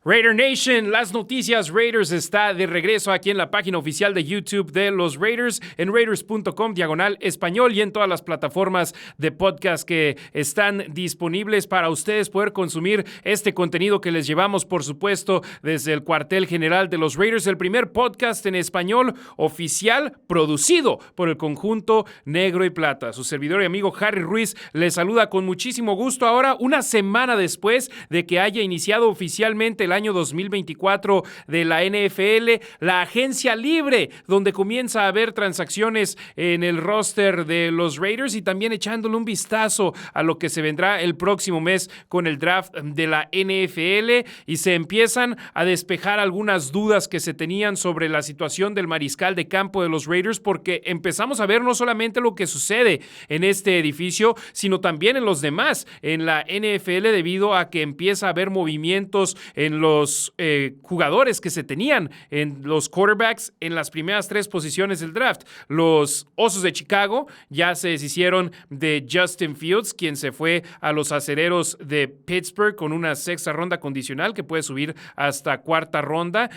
Raider Nation, las noticias Raiders está de regreso aquí en la página oficial de YouTube de los Raiders, en raiders.com/español y en todas las plataformas de podcast que están disponibles para ustedes poder consumir este contenido que les llevamos, por supuesto, desde el cuartel general de los Raiders, el primer podcast en español oficial producido por el conjunto negro y plata. Su servidor y amigo Harry Ruiz les saluda con muchísimo gusto ahora, una semana después de que haya iniciado oficialmente el año 2024 de la NFL, la agencia libre, donde comienza a haber transacciones en el roster de los Raiders y también echándole un vistazo a lo que se vendrá el próximo mes con el draft de la NFL, y se empiezan a despejar algunas dudas que se tenían sobre la situación del mariscal de campo de los Raiders, porque empezamos a ver no solamente lo que sucede en este edificio, sino también en los demás, en la NFL, debido a que empieza a haber movimientos en los jugadores que se tenían en los quarterbacks en las primeras 3 posiciones del draft. Los Osos de Chicago ya se deshicieron de Justin Fields, quien se fue a los Acereros de Pittsburgh con una 6ª ronda condicional que puede subir hasta 4ª ronda.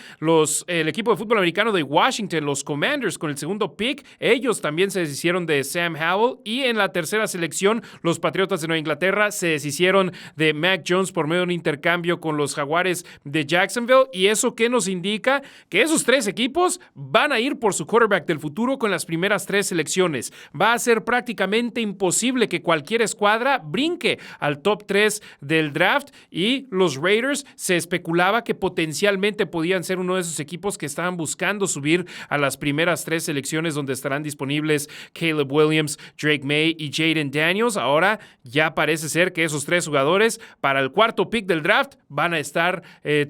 El equipo de fútbol americano de Washington, los Commanders, con el 2º pick, ellos también se deshicieron de Sam Howell, y en la 3ª selección los Patriotas de Nueva Inglaterra se deshicieron de Mac Jones por medio de un intercambio con los Jaguares de Jacksonville. ¿Y eso qué nos indica? Que esos 3 equipos van a ir por su quarterback del futuro con las primeras 3 selecciones. Va a ser prácticamente imposible que cualquier escuadra brinque al top 3 del draft, y los Raiders se especulaba que potencialmente podían ser uno de esos equipos que estaban buscando subir a las primeras 3 selecciones, donde estarán disponibles Caleb Williams, Drake May y Jaden Daniels. Ahora ya parece ser que esos 3 jugadores para el 4º pick del draft van a estar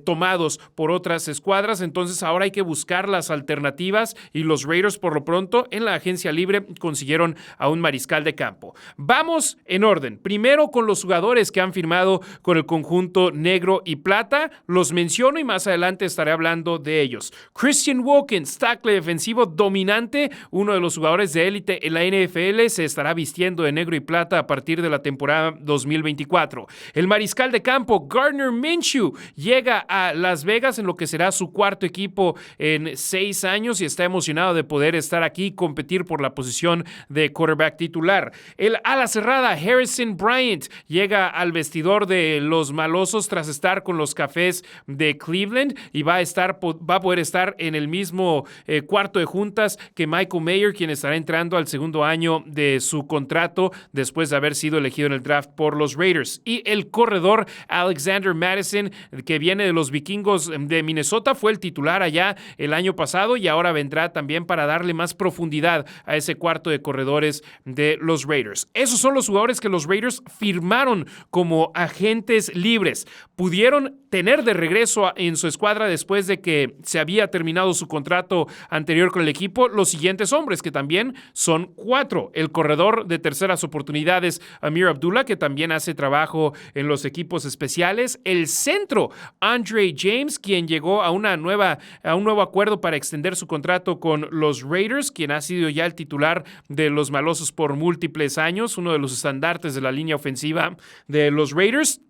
tomados por otras escuadras. Entonces ahora hay que buscar las alternativas, y los Raiders por lo pronto en la agencia libre consiguieron a un mariscal de campo. Vamos en orden. Primero con los jugadores que han firmado con el conjunto negro y plata. Los menciono y más adelante estaré hablando de ellos. Christian Wilkins, tackle defensivo dominante, uno de los jugadores de élite en la NFL, se estará vistiendo de negro y plata a partir de la temporada 2024. El mariscal de campo Gardner Minshew llega a Las Vegas en lo que será su 4º equipo en 6 años y está emocionado de poder estar aquí y competir por la posición de quarterback titular. El ala cerrada Harrison Bryant llega al vestidor de los malosos tras estar con los Cafés de Cleveland, y va a poder estar en el mismo cuarto de juntas que Michael Mayer, quien estará entrando al 2º año de su contrato después de haber sido elegido en el draft por los Raiders. Y el corredor Alexander Mattison, que viene de los Vikingos de Minnesota, fue el titular allá el año pasado y ahora vendrá también para darle más profundidad a ese cuarto de corredores de los Raiders. Esos son los jugadores que los Raiders firmaron como agentes libres. Pudieron tener de regreso en su escuadra después de que se había terminado su contrato anterior con el equipo los siguientes hombres, que también son 4. El corredor de terceras oportunidades Amir Abdullah, que también hace trabajo en los equipos especiales. El centro Andre James, quien llegó a un nuevo acuerdo para extender su contrato con los Raiders, quien ha sido ya el titular de los malosos por múltiples años, uno de los estandartes de la línea ofensiva de los Raiders.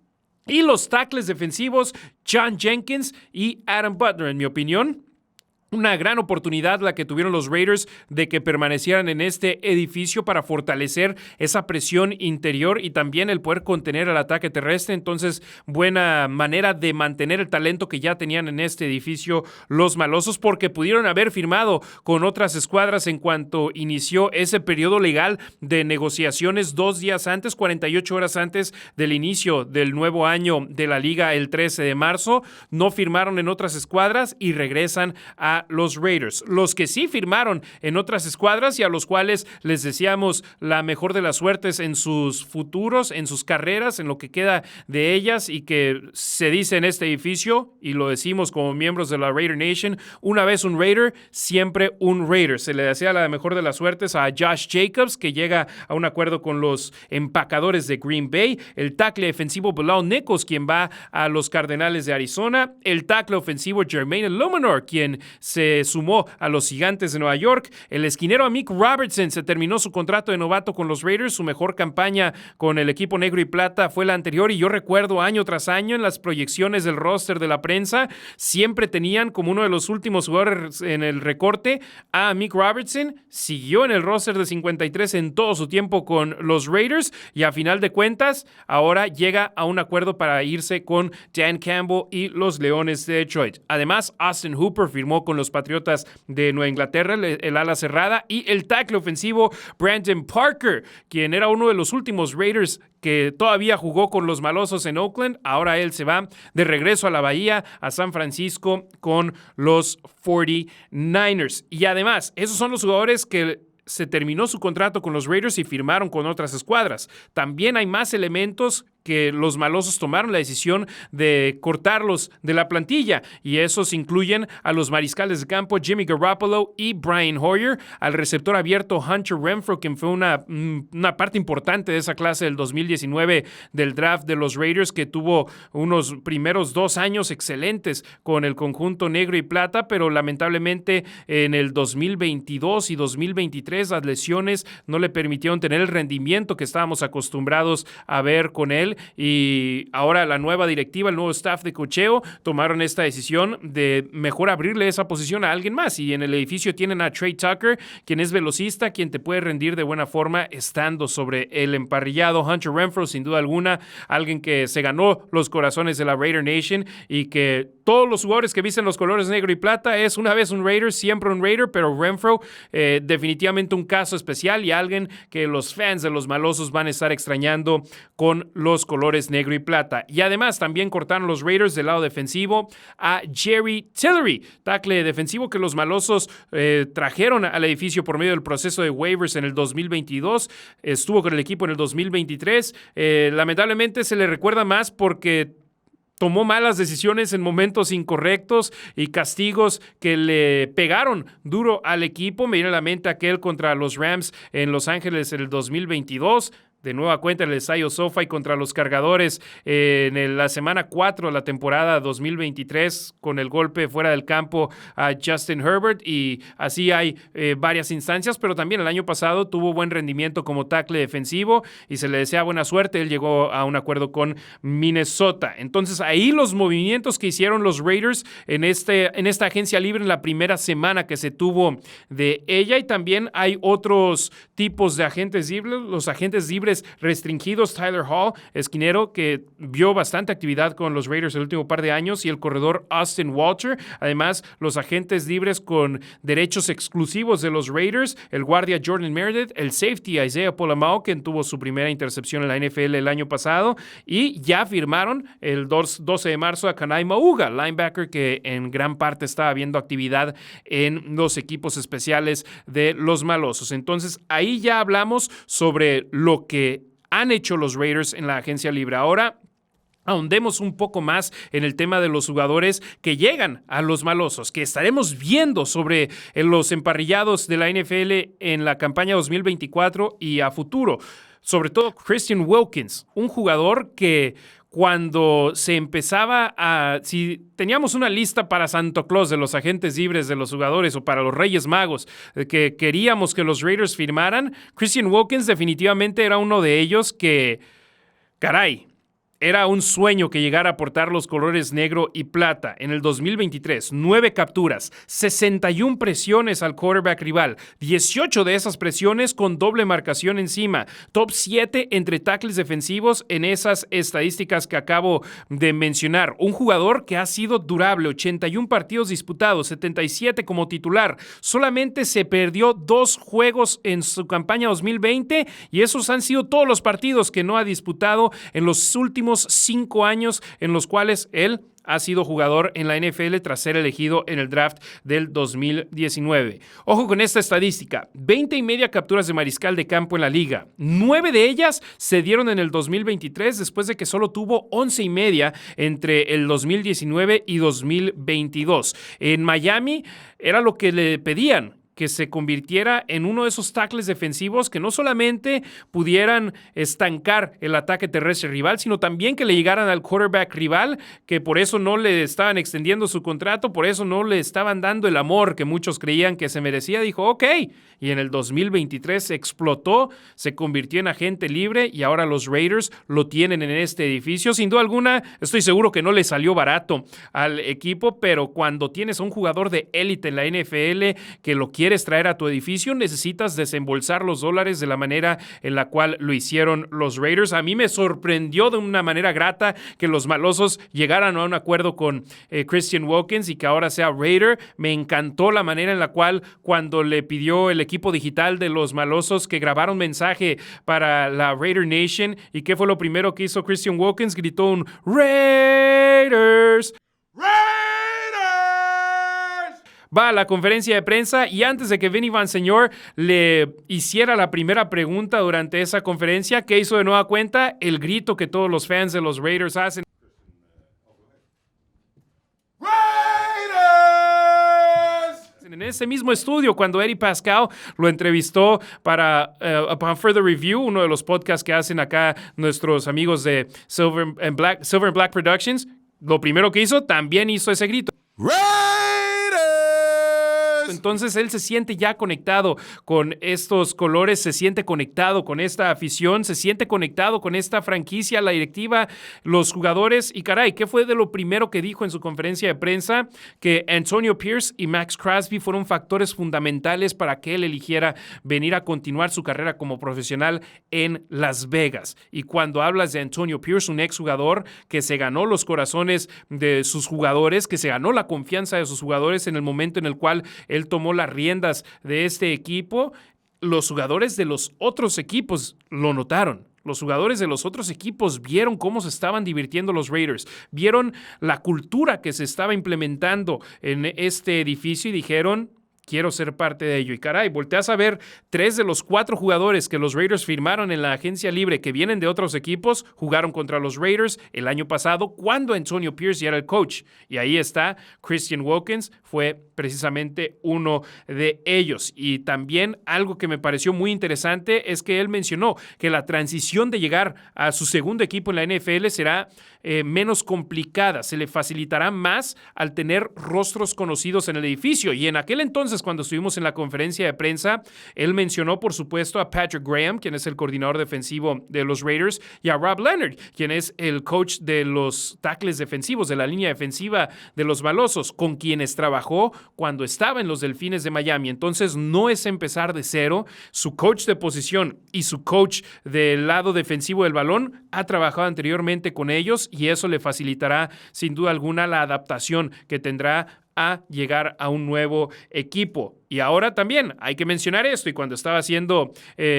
Y los tackles defensivos John Jenkins y Adam Butler, en mi opinión. Una gran oportunidad la que tuvieron los Raiders de que permanecieran en este edificio para fortalecer esa presión interior y también el poder contener el ataque terrestre. Entonces, buena manera de mantener el talento que ya tenían en este edificio los malosos, porque pudieron haber firmado con otras escuadras en cuanto inició ese periodo legal de negociaciones 2 días antes, 48 horas antes del inicio del nuevo año de la liga el 13 de marzo. No firmaron en otras escuadras y regresan a los Raiders. Los que sí firmaron en otras escuadras y a los cuales les deseamos la mejor de las suertes en sus futuros, en sus carreras, en lo que queda de ellas, y que se dice en este edificio, y lo decimos como miembros de la Raider Nation: una vez un Raider, siempre un Raider. Se le desea la mejor de las suertes a Josh Jacobs, que llega a un acuerdo con los empacadores de Green Bay, el tackle defensivo Bilal Nichols, quien va a los Cardenales de Arizona, el tackle ofensivo Jermaine Illuminor, quien se sumó a los Gigantes de Nueva York. El esquinero Amik Robertson se terminó su contrato de novato con los Raiders. Su mejor campaña con el equipo negro y plata fue la anterior, y yo recuerdo año tras año en las proyecciones del roster de la prensa, siempre tenían como uno de los últimos jugadores en el recorte a Amik Robertson. Siguió en el roster de 53 en todo su tiempo con los Raiders, y a final de cuentas ahora llega a un acuerdo para irse con Dan Campbell y los Leones de Detroit. Además, Austin Hooper firmó con los Patriotas de Nueva Inglaterra, el ala cerrada, y el tackle ofensivo Brandon Parker, quien era uno de los últimos Raiders que todavía jugó con los malosos en Oakland. Ahora él se va de regreso a la Bahía, a San Francisco, con los 49ers. Y además, esos son los jugadores que se terminó su contrato con los Raiders y firmaron con otras escuadras. También hay más elementos que los malosos tomaron la decisión de cortarlos de la plantilla, y esos incluyen a los mariscales de campo Jimmy Garoppolo y Brian Hoyer, al receptor abierto Hunter Renfrow, quien fue una parte importante de esa clase del 2019 del draft de los Raiders, que tuvo unos primeros 2 años excelentes con el conjunto negro y plata, pero lamentablemente en el 2022 y 2023 las lesiones no le permitieron tener el rendimiento que estábamos acostumbrados a ver con él. Y ahora la nueva directiva, el nuevo staff de cocheo, tomaron esta decisión de mejor abrirle esa posición a alguien más. Y en el edificio tienen a Trey Tucker, quien es velocista, quien te puede rendir de buena forma estando sobre el emparrillado. Hunter Renfrow, sin duda alguna, alguien que se ganó los corazones de la Raider Nation, y que todos los jugadores que visten los colores negro y plata es una vez un Raider, siempre un Raider, pero Renfrow definitivamente un caso especial, y alguien que los fans de los malosos van a estar extrañando con los colores negro y plata. Y además también cortaron los Raiders del lado defensivo a Jerry Tillery, tackle defensivo que los malosos trajeron al edificio por medio del proceso de waivers en el 2022. Estuvo con el equipo en el 2023. Lamentablemente se le recuerda más porque tomó malas decisiones en momentos incorrectos y castigos que le pegaron duro al equipo. Me viene a la mente aquel contra los Rams en Los Ángeles en el 2022. De nueva cuenta el ensayo SoFi contra los Cargadores en la semana 4 de la temporada 2023, con el golpe fuera del campo a Justin Herbert, y así hay varias instancias, pero también el año pasado tuvo buen rendimiento como tackle defensivo y se le desea buena suerte. Él llegó a un acuerdo con Minnesota. Entonces ahí los movimientos que hicieron los Raiders en esta agencia libre en la primera semana que se tuvo de ella, y también hay otros tipos de agentes libres, los agentes libres restringidos, Tyler Hall, esquinero que vio bastante actividad con los Raiders el último par de años, y el corredor Austin Walter. Además, los agentes libres con derechos exclusivos de los Raiders, el guardia Jordan Meredith, el safety Isaiah Pola-Mao, quien tuvo su primera intercepción en la NFL el año pasado, y ya firmaron el 12 de marzo a Kanai Mauga, linebacker que en gran parte estaba viendo actividad en los equipos especiales de los malosos. Entonces, ahí ya hablamos sobre lo que han hecho los Raiders en la agencia libre. Ahora ahondemos un poco más en el tema de los jugadores que llegan a los malosos, que estaremos viendo sobre los emparrillados de la NFL en la campaña 2024 y a futuro. Sobre todo Christian Wilkins, un jugador que cuando se empezaba si teníamos una lista para Santo Claus de los agentes libres de los jugadores, o para los Reyes Magos que queríamos que los Raiders firmaran, Christian Wilkins definitivamente era uno de ellos que, caray, era un sueño que llegara a portar los colores negro y plata. En el 2023, 9 capturas, 61 presiones al quarterback rival, 18 de esas presiones con doble marcación encima, top 7 entre tackles defensivos en esas estadísticas que acabo de mencionar. Un jugador que ha sido durable, 81 partidos disputados, 77 como titular. Solamente se perdió 2 juegos en su campaña 2020, y esos han sido todos los partidos que no ha disputado en los últimos 5 años en los cuales él ha sido jugador en la NFL tras ser elegido en el draft del 2019. Ojo con esta estadística: 20.5 capturas de mariscal de campo en la liga. 9 de ellas se dieron en el 2023, después de que solo tuvo 11.5 entre el 2019 y 2022. En Miami era lo que le pedían, que se convirtiera en uno de esos tackles defensivos que no solamente pudieran estancar el ataque terrestre rival, sino también que le llegaran al quarterback rival, que por eso no le estaban extendiendo su contrato, por eso no le estaban dando el amor que muchos creían que se merecía. Dijo, ok, y en el 2023 explotó, se convirtió en agente libre y ahora los Raiders lo tienen en este edificio. Sin duda alguna, estoy seguro que no le salió barato al equipo, pero cuando tienes a un jugador de élite en la NFL que lo quieres traer a tu edificio, necesitas desembolsar los dólares de la manera en la cual lo hicieron los Raiders. A mí me sorprendió de una manera grata que los malosos llegaran a un acuerdo con Christian Wilkins y que ahora sea Raider. Me encantó la manera en la cual cuando le pidió el equipo digital de los malosos que grabara un mensaje para la Raider Nation, y ¿qué fue lo primero que hizo Christian Wilkins? Gritó un Raiders. Va a la conferencia de prensa y antes de que Vinny Bonsignore le hiciera la primera pregunta durante esa conferencia, ¿qué hizo de nueva cuenta? El grito que todos los fans de los Raiders hacen. En ese mismo estudio, cuando Eddie Pascal lo entrevistó para Upon Further Review, uno de los podcasts que hacen acá nuestros amigos de Silver and Black Productions, lo primero que hizo, también hizo ese grito. Entonces él se siente ya conectado con estos colores, se siente conectado con esta afición, se siente conectado con esta franquicia, la directiva, los jugadores. Y caray, ¿qué fue de lo primero que dijo en su conferencia de prensa? Que Antonio Pierce y Max Crosby fueron factores fundamentales para que él eligiera venir a continuar su carrera como profesional en Las Vegas. Y cuando hablas de Antonio Pierce, un exjugador que se ganó los corazones de sus jugadores, que se ganó la confianza de sus jugadores en el momento en el cual él tomó las riendas de este equipo, los jugadores de los otros equipos lo notaron. Los jugadores de los otros equipos vieron cómo se estaban divirtiendo los Raiders, vieron la cultura que se estaba implementando en este edificio y dijeron, quiero ser parte de ello. Y caray, volteas a ver 3 de los 4 jugadores que los Raiders firmaron en la agencia libre que vienen de otros equipos, jugaron contra los Raiders el año pasado cuando Antonio Pierce ya era el coach. Y ahí está, Christian Wilkins fue precisamente uno de ellos. Y también algo que me pareció muy interesante es que él mencionó que la transición de llegar a su segundo equipo en la NFL será menos complicada, se le facilitará más al tener rostros conocidos en el edificio. Y en aquel entonces, cuando estuvimos en la conferencia de prensa, él mencionó, por supuesto, a Patrick Graham, quien es el coordinador defensivo de los Raiders, y a Rob Leonard, quien es el coach de los tackles defensivos, de la línea defensiva de los malosos, con quienes trabajó cuando estaba en los Delfines de Miami. Entonces, no es empezar de cero. Su coach de posición y su coach del lado defensivo del balón ha trabajado anteriormente con ellos y eso le facilitará, sin duda alguna, la adaptación que tendrá a llegar a un nuevo equipo. Y ahora también hay que mencionar esto, y cuando estaba haciendo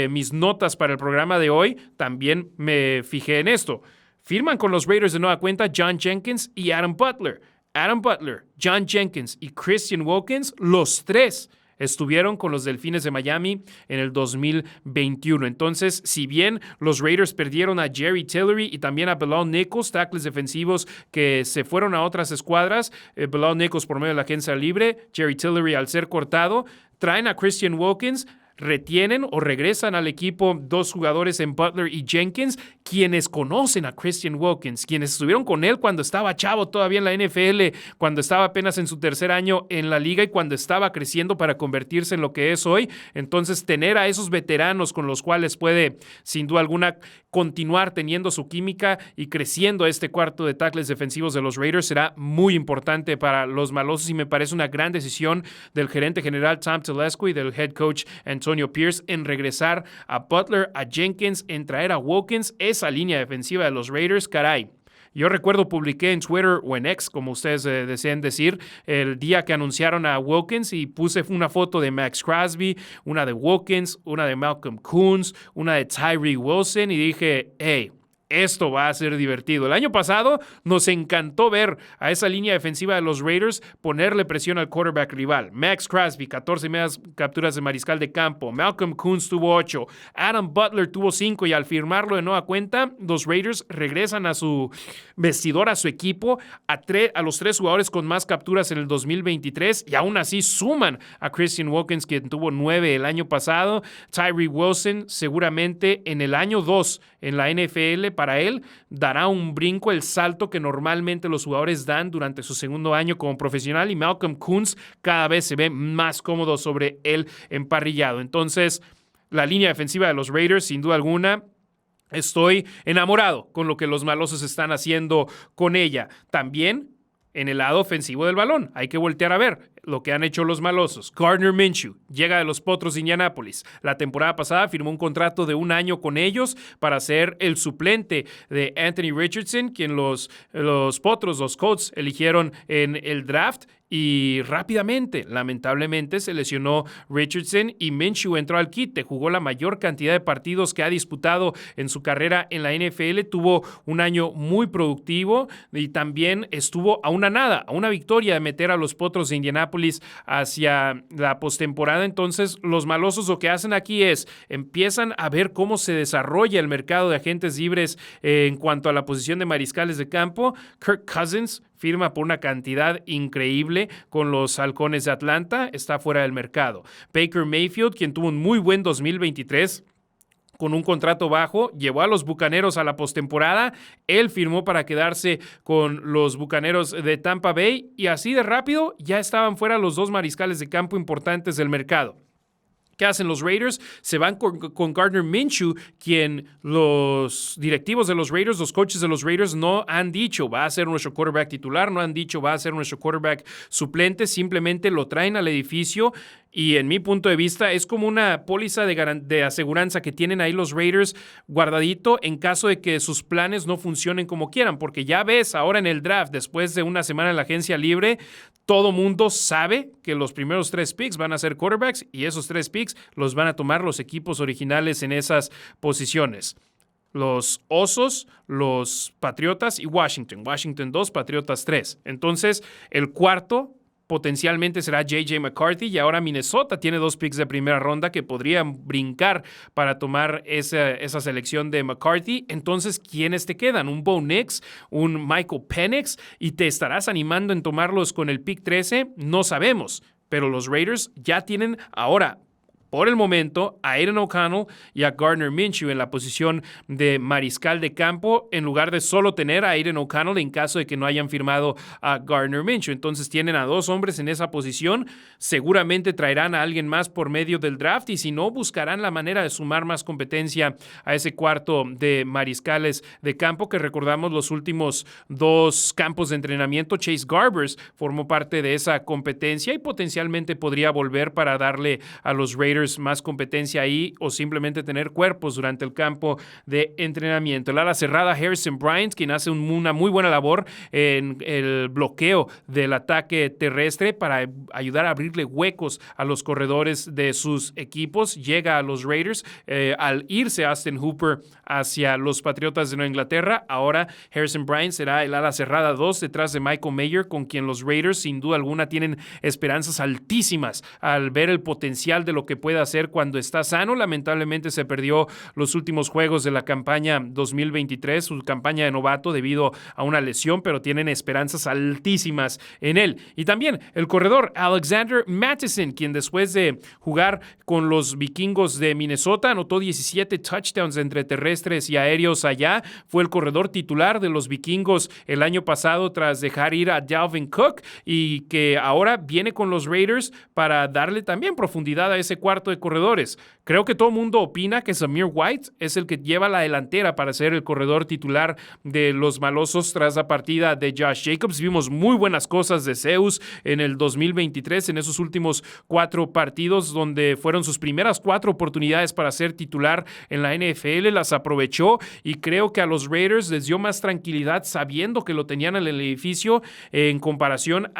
mis notas para el programa de hoy, también me fijé en esto. Firman con los Raiders de nueva cuenta John Jenkins y Adam Butler. Adam Butler, John Jenkins y Christian Wilkins, los 3 estuvieron con los Delfines de Miami en el 2021. Entonces, si bien los Raiders perdieron a Jerry Tillery y también a Bilal Nichols, tackles defensivos que se fueron a otras escuadras, Bilal Nichols por medio de la agencia libre, Jerry Tillery al ser cortado, traen a Christian Wilkins, retienen o regresan al equipo 2 jugadores en Butler y Jenkins, quienes conocen a Christian Wilkins, quienes estuvieron con él cuando estaba chavo todavía en la NFL, cuando estaba apenas en su tercer año en la liga y cuando estaba creciendo para convertirse en lo que es hoy. Entonces, tener a esos veteranos con los cuales puede, sin duda alguna, continuar teniendo su química y creciendo este cuarto de tackles defensivos de los Raiders será muy importante para los malosos y me parece una gran decisión del gerente general Tom Telesco y del head coach Antonio Pierce en regresar a Butler, a Jenkins, en traer a Wilkins, esa línea defensiva de los Raiders. Caray, yo recuerdo, publiqué en Twitter o en X, como ustedes deseen decir, el día que anunciaron a Wilkins y puse una foto de Max Crosby, una de Wilkins, una de Malcolm Koonce, una de Tyree Wilson y dije, hey, esto va a ser divertido. El año pasado nos encantó ver a esa línea defensiva de los Raiders ponerle presión al quarterback rival. Max Crosby, 14 medias capturas de mariscal de campo. Malcolm Koonce tuvo 8. Adam Butler tuvo 5 y al firmarlo de nueva cuenta, los Raiders regresan a su vestidor, a su equipo, a los 3 jugadores con más capturas en el 2023 y aún así suman a Christian Wilkins, quien tuvo 9 el año pasado. Tyree Wilson seguramente en el año 2 en la NFL para él dará un brinco, el salto que normalmente los jugadores dan durante su segundo año como profesional, y Malcolm Koonce cada vez se ve más cómodo sobre el emparrillado. Entonces, la línea defensiva de los Raiders, sin duda alguna, estoy enamorado con lo que los malosos están haciendo con ella. También en el lado ofensivo del balón, hay que voltear a ver lo que han hecho los malosos. Gardner Minshew llega de los Potros de Indianápolis. La temporada pasada firmó un contrato de 1 año con ellos para ser el suplente de Anthony Richardson, quien los Potros, los Colts, eligieron en el draft. Y rápidamente, lamentablemente, se lesionó Richardson y Minshew entró al quite. Jugó la mayor cantidad de partidos que ha disputado en su carrera en la NFL. Tuvo un año muy productivo y también estuvo a una victoria de meter a los Potros de Indianápolis hacia la postemporada. Entonces, los malosos lo que hacen aquí es empiezan a ver cómo se desarrolla el mercado de agentes libres en cuanto a la posición de mariscales de campo. Kirk Cousins firma por una cantidad increíble con los Halcones de Atlanta, está fuera del mercado. Baker Mayfield, quien tuvo un muy buen 2023, con un contrato bajo, llevó a los Bucaneros a la postemporada. Él firmó para quedarse con los Bucaneros de Tampa Bay y así de rápido ya estaban fuera los 2 mariscales de campo importantes del mercado. ¿Qué hacen los Raiders? Se van con Gardner Minshew, quien los directivos de los Raiders, los coaches de los Raiders no han dicho va a ser nuestro quarterback titular, no han dicho va a ser nuestro quarterback suplente, simplemente lo traen al edificio. Y en mi punto de vista es como una póliza de aseguranza que tienen ahí los Raiders guardadito en caso de que sus planes no funcionen como quieran, porque ya ves ahora en el draft, después de una semana en la agencia libre, todo mundo sabe que los primeros 3 picks van a ser quarterbacks y esos 3 picks los van a tomar los equipos originales en esas posiciones. Los Osos, los Patriotas y Washington. Washington 2, Patriotas 3. Entonces, el cuarto potencialmente será J.J. McCarthy y ahora Minnesota tiene 2 picks de primera ronda que podrían brincar para tomar esa selección de McCarthy. Entonces, ¿quiénes te quedan? ¿Un Bo Nix? ¿Un Michael Penix? ¿Y te estarás animando en tomarlos con el pick 13? No sabemos, pero los Raiders ya tienen ahora, por el momento, a Aiden O'Connell y a Gardner Minshew en la posición de mariscal de campo, en lugar de solo tener a Aiden O'Connell en caso de que no hayan firmado a Gardner Minshew. Entonces tienen a 2 hombres en esa posición. Seguramente traerán a alguien más por medio del draft y si no, buscarán la manera de sumar más competencia a ese cuarto de mariscales de campo que recordamos los últimos 2 campos de entrenamiento. Chase Garbers formó parte de esa competencia y potencialmente podría volver para darle a los Raiders más competencia ahí o simplemente tener cuerpos durante el campo de entrenamiento. El ala cerrada Harrison Bryant, quien hace una muy buena labor en el bloqueo del ataque terrestre para ayudar a abrirle huecos a los corredores de sus equipos. Llega a los Raiders al irse Austin Hooper hacia los Patriotas de Nueva Inglaterra. Ahora Harrison Bryant será el ala cerrada 2 detrás de Michael Mayer, con quien los Raiders sin duda alguna tienen esperanzas altísimas al ver el potencial de lo que puede hacer cuando está sano. Lamentablemente se perdió los últimos juegos de la campaña 2023, su campaña de novato debido a una lesión, pero tienen esperanzas altísimas en él. Y también el corredor Alexander Mattison, quien después de jugar con los Vikingos de Minnesota anotó 17 touchdowns entre terrestres y aéreos allá. Fue el corredor titular de los Vikingos el año pasado tras dejar ir a Dalvin Cook y que ahora viene con los Raiders para darle también profundidad a ese cuarto de corredores. Creo que todo el mundo opina que Zamir White es el que lleva la delantera para ser el corredor titular de los malosos tras la partida de Josh Jacobs. Vimos muy buenas cosas de Zeus en el 2023, en esos últimos 4 partidos donde fueron sus primeras 4 oportunidades para ser titular en la NFL, las aprovechó y creo que a los Raiders les dio más tranquilidad sabiendo que lo tenían en el edificio en comparación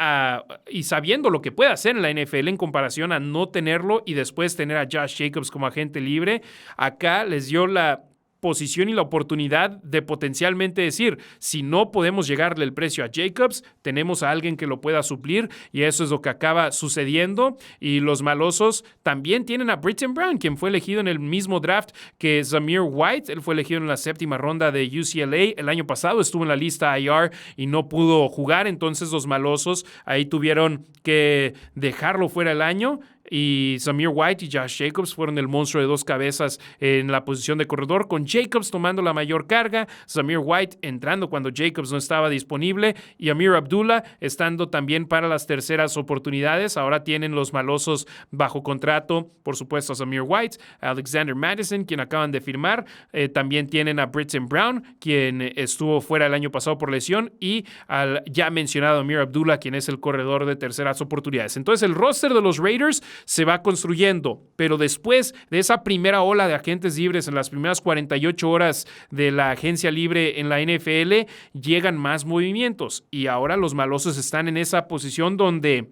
y sabiendo lo que puede hacer en la NFL en comparación a no tenerlo y después tener a Josh Jacobs como agente libre. Acá les dio la posición y la oportunidad de potencialmente decir, si no podemos llegarle el precio a Jacobs, tenemos a alguien que lo pueda suplir, y eso es lo que acaba sucediendo. Y los malosos también tienen a Britton Brown, quien fue elegido en el mismo draft que Zamir White. Él fue elegido en la 7ª ronda de UCLA el año pasado, estuvo en la lista IR y no pudo jugar, entonces los malosos ahí tuvieron que dejarlo fuera el año. Y Zamir White y Josh Jacobs fueron el monstruo de 2 cabezas en la posición de corredor, con Jacobs tomando la mayor carga, Zamir White entrando cuando Jacobs no estaba disponible y Amir Abdullah estando también para las terceras oportunidades. Ahora tienen los malosos bajo contrato, por supuesto, a Zamir White, a Alexander Mattison, quien acaban de firmar. También tienen a Britton Brown, quien estuvo fuera el año pasado por lesión, y al ya mencionado Amir Abdullah, quien es el corredor de terceras oportunidades. Entonces, el roster de los Raiders se va construyendo, pero después de esa primera ola de agentes libres en las primeras 48 horas de la agencia libre en la NFL, llegan más movimientos y ahora los malosos están en esa posición donde,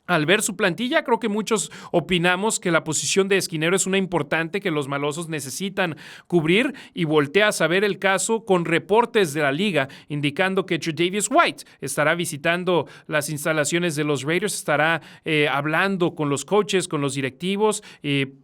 al ver su plantilla, creo que muchos opinamos que la posición de esquinero es una importante que los malosos necesitan cubrir, y volteas a ver el caso con reportes de la liga indicando que Tre'Davious White estará visitando las instalaciones de los Raiders, estará hablando con los coaches, con los directivos,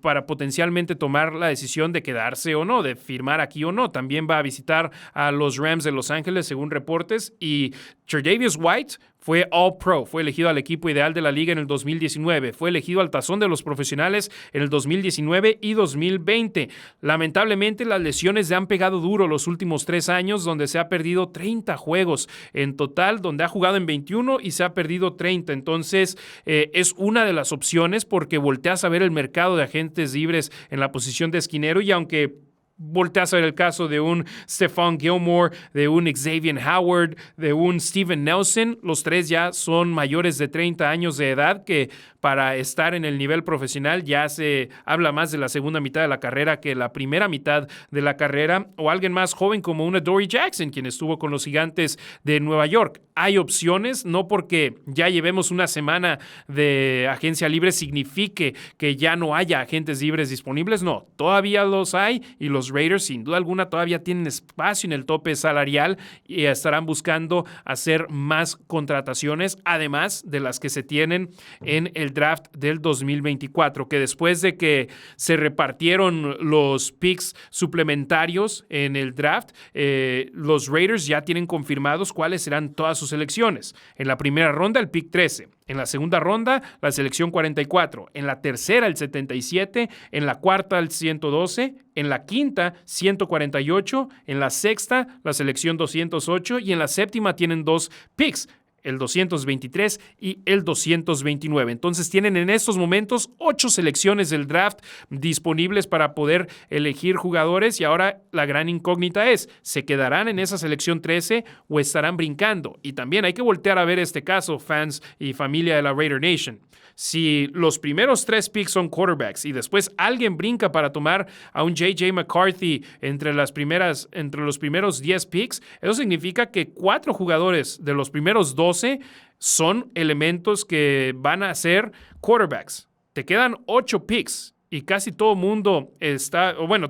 para potencialmente tomar la decisión de quedarse o no, de firmar aquí o no. También va a visitar a los Rams de Los Ángeles, según reportes, y Tre'Davious White fue All-Pro, fue elegido al equipo ideal de la liga en el 2019, fue elegido al tazón de los profesionales en el 2019 y 2020. Lamentablemente, las lesiones le han pegado duro los últimos 3 años, donde se ha perdido 30 juegos en total, donde ha jugado en 21 y se ha perdido 30. Entonces, es una de las opciones, porque volteas a ver el mercado de agentes libres en la posición de esquinero, y aunque volteas a ver el caso de un Stephon Gilmore, de un Xavier Howard, de un Steven Nelson, los 3 ya son mayores de 30 años de edad, que para estar en el nivel profesional ya se habla más de la segunda mitad de la carrera que la primera mitad de la carrera, o alguien más joven como una Dory Jackson, quien estuvo con los Gigantes de Nueva York. Hay opciones, no porque ya llevemos una semana de agencia libre signifique que ya no haya agentes libres disponibles, no, todavía los hay, y los Raiders sin duda alguna todavía tienen espacio en el tope salarial y estarán buscando hacer más contrataciones, además de las que se tienen en el draft del 2024, que después de que se repartieron los picks suplementarios en el draft, los Raiders ya tienen confirmados cuáles serán todas sus selecciones. En la primera ronda, el pick 13. En la segunda ronda, la selección 44. En la tercera, el 77. En la cuarta, el 112. En la quinta, 148. En la sexta, la selección 208. Y en la séptima tienen 2 picks, el 223 y el 229. Entonces tienen en estos momentos 8 selecciones del draft disponibles para poder elegir jugadores, y ahora la gran incógnita es, ¿se quedarán en esa selección 13 o estarán brincando? Y también hay que voltear a ver este caso, fans y familia de la Raider Nation. Si los primeros 3 picks son quarterbacks y después alguien brinca para tomar a un J.J. McCarthy entre los primeros 10 picks, eso significa que 4 jugadores de los primeros 12 son elementos que van a ser quarterbacks. Te quedan 8 picks. Y casi todo mundo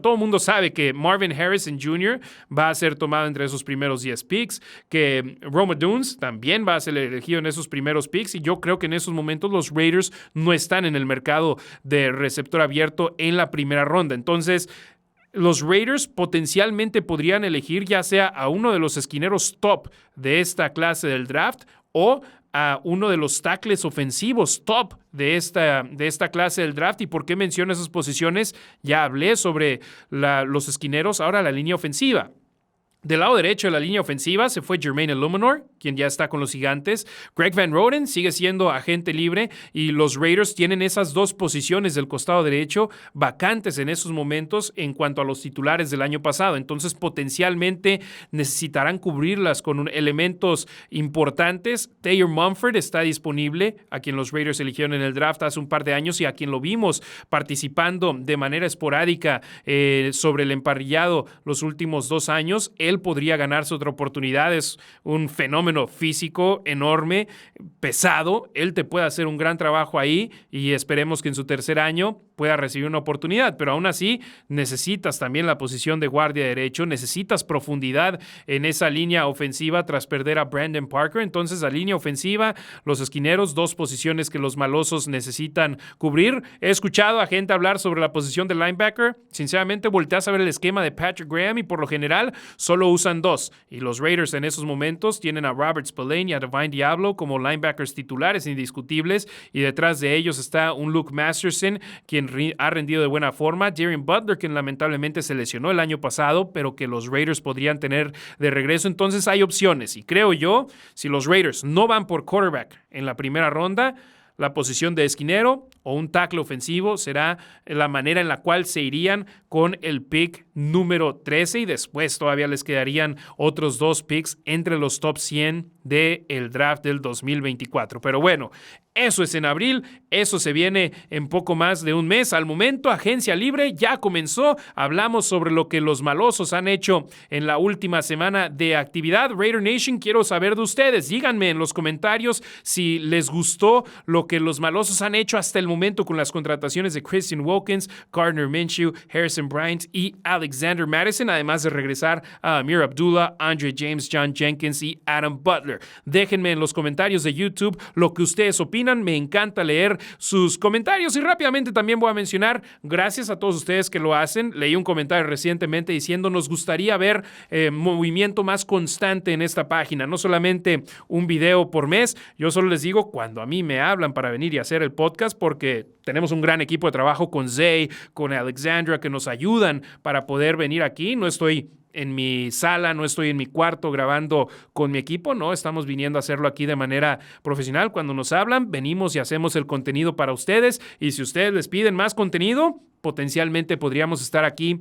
todo el mundo sabe que Marvin Harrison Jr. va a ser tomado entre esos primeros 10 picks, que Rome Odunze también va a ser elegido en esos primeros picks, y yo creo que en esos momentos los Raiders no están en el mercado de receptor abierto en la primera ronda. Entonces, los Raiders potencialmente podrían elegir ya sea a uno de los esquineros top de esta clase del draft o a uno de los tackles ofensivos top de esta clase del draft. ¿Y por qué menciono esas posiciones? Ya hablé sobre los esquineros, ahora la línea ofensiva. Del lado derecho de la línea ofensiva se fue Jermaine Illuminor, quien ya está con los Gigantes. Greg Van Roten sigue siendo agente libre, y los Raiders tienen esas 2 posiciones del costado derecho vacantes en esos momentos en cuanto a los titulares del año pasado. Entonces, potencialmente necesitarán cubrirlas con elementos importantes. Taylor Mumford está disponible, a quien los Raiders eligieron en el draft hace un par de años y a quien lo vimos participando de manera esporádica sobre el emparrillado los últimos 2 años. Él podría ganarse otra oportunidad, es un fenómeno físico enorme, pesado, él te puede hacer un gran trabajo ahí, y esperemos que en su tercer año pueda recibir una oportunidad, pero aún así necesitas también la posición de guardia derecho, necesitas profundidad en esa línea ofensiva tras perder a Brandon Parker. Entonces, la línea ofensiva, los esquineros, 2 posiciones que los malosos necesitan cubrir. He escuchado a gente hablar sobre la posición de linebacker. Sinceramente, volteas a ver el esquema de Patrick Graham y por lo general solo usan 2. Y los Raiders en esos momentos tienen a Robert Spillane y a Divine Diablo como linebackers titulares indiscutibles, y detrás de ellos está un Luke Masterson, quien ha rendido de buena forma, Darren Butler, quien lamentablemente se lesionó el año pasado, pero que los Raiders podrían tener de regreso. Entonces hay opciones, y creo yo, si los Raiders no van por quarterback en la primera ronda, la posición de esquinero o un tackle ofensivo será la manera en la cual se irían con el pick número 13, y después todavía les quedarían otros 2 picks entre los top 100 del draft del 2024. Pero bueno, eso es en abril, eso se viene en poco más de un mes. Al momento, agencia libre ya comenzó. Hablamos sobre lo que los malosos han hecho en la última semana de actividad. Raider Nation, quiero saber de ustedes. Díganme en los comentarios si les gustó lo que los malosos han hecho hasta el momento con las contrataciones de Christian Wilkins, Gardner Minshew, Harrison Bryant y Alexander Mattison, además de regresar a Amir Abdullah, Andre James, John Jenkins y Adam Butler. Déjenme en los comentarios de YouTube lo que ustedes opinan. Me encanta leer sus comentarios, y rápidamente también voy a mencionar, gracias a todos ustedes que lo hacen. Leí un comentario recientemente diciendo: nos gustaría ver movimiento más constante en esta página, no solamente un video por mes. Yo solo les digo cuando a mí me hablan para venir y hacer el podcast, porque tenemos un gran equipo de trabajo con Zay, con Alexandra, que nos ayudan para poder venir aquí. No estoy en mi sala, no estoy en mi cuarto grabando con mi equipo, no, estamos viniendo a hacerlo aquí de manera profesional. Cuando nos hablan, venimos y hacemos el contenido para ustedes, y si ustedes les piden más contenido, potencialmente podríamos estar aquí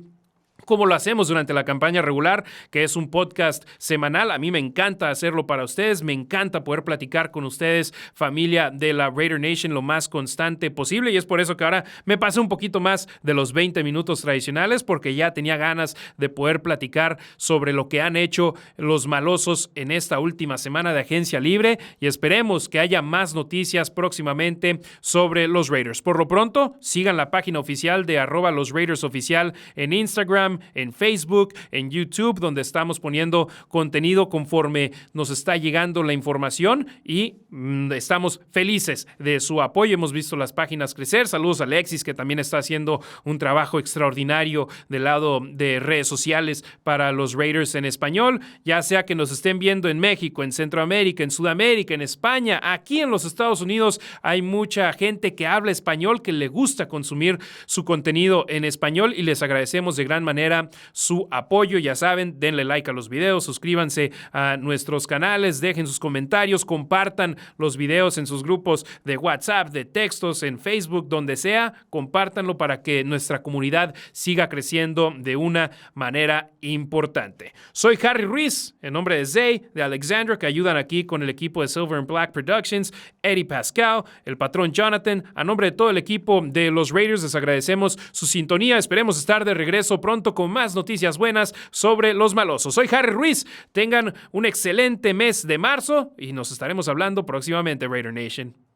como lo hacemos durante la campaña regular, que es un podcast semanal. A mí me encanta hacerlo para ustedes, me encanta poder platicar con ustedes, familia de la Raider Nation, lo más constante posible, y es por eso que ahora me pasé un poquito más de los 20 minutos tradicionales, porque ya tenía ganas de poder platicar sobre lo que han hecho los malosos en esta última semana de agencia libre, y esperemos que haya más noticias próximamente sobre los Raiders. Por lo pronto, sigan la página oficial de @losraidersoficial en Instagram, en Facebook, en YouTube, donde estamos poniendo contenido conforme nos está llegando la información, y estamos felices de su apoyo. Hemos visto las páginas crecer. Saludos a Alexis, que también está haciendo un trabajo extraordinario del lado de redes sociales para los Raiders en español, ya sea que nos estén viendo en México, en Centroamérica, en Sudamérica, en España, aquí en los Estados Unidos. Hay mucha gente que habla español, que le gusta consumir su contenido en español, y les agradecemos de gran manera su apoyo. Ya saben, denle like a los videos, suscríbanse a nuestros canales, dejen sus comentarios, compartan los videos en sus grupos de WhatsApp, de textos, en Facebook, donde sea, compártanlo para que nuestra comunidad siga creciendo de una manera importante. Soy Harry Ruiz, en nombre de Zay, de Alexandra, que ayudan aquí con el equipo de Silver and Black Productions, Eddie Pascal, el patrón Jonathan. A nombre de todo el equipo de los Raiders, les agradecemos su sintonía. Esperemos estar de regreso pronto con más noticias buenas sobre los malosos. Soy Harry Ruiz. Tengan un excelente mes de marzo y nos estaremos hablando próximamente, Raider Nation.